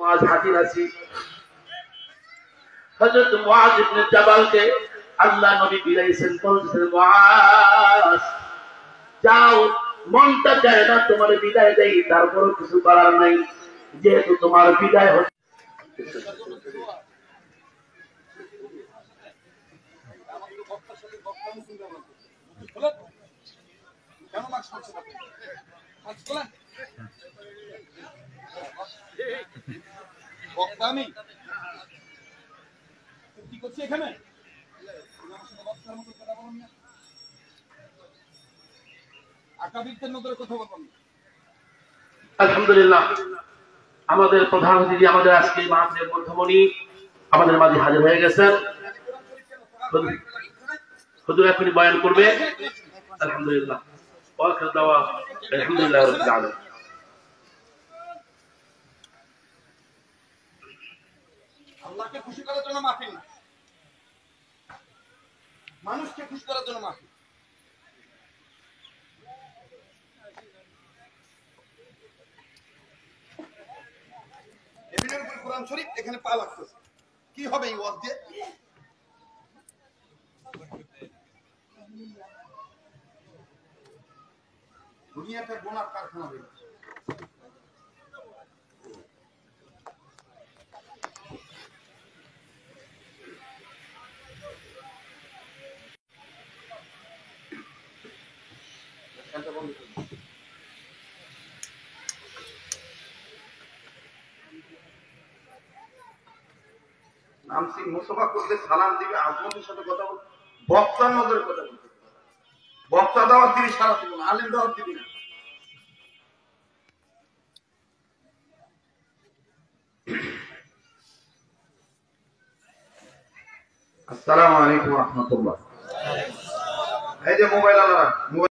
মুআজ হাজির আছি। হযরত মুআজ ইবনে জাবালকে আল্লাহ নবী বিলাইছেন, বলছেন মুআজ যাও, মনটা চায় না তোমার বিদায় দেই, তারপরও কিছু করার নাই, যেহেতু তোমার বিদায় হচ্ছে। কি করছি এখানে? আলহামদুলিল্লাহ, আমাদের প্রধান অতিথি, আমাদের আজকে মাহফিলের মধ্যমণি আমাদের মাঝে হাজির হয়ে গেছেন। হুজুর এখনই বয়ান করবে। আলহামদুলিল্লাহ, ওয়াখির দাওয়া আলহামদুলিল্লাহ রাব্বিল আলামিন। আল্লাহকে খুশি করার জন্য মাহফিল না, মানুষকে খুশি করার জন্য মাহফিল। টেবিলের উপর কোরআন শরীফ, এখানে পা লাগতেছে, কি হবে এই ওয়াজ দিয়ে? দুনিয়াটা গোনার কারখানা হয়ে গেছে। নামসি মুসাফা করলে সালাম দিবে, আজমতের সাথে কথা বলবে, বক্তার নজরে কথা বলবে। বক্তা দাওয়াত দিবি সারা জীবন, আলেম দাওয়াত দিবি না। আসসালামু আলাইকুম ওয়া রাহমাতুল্লাহ। এই যে মোবাইল আলারা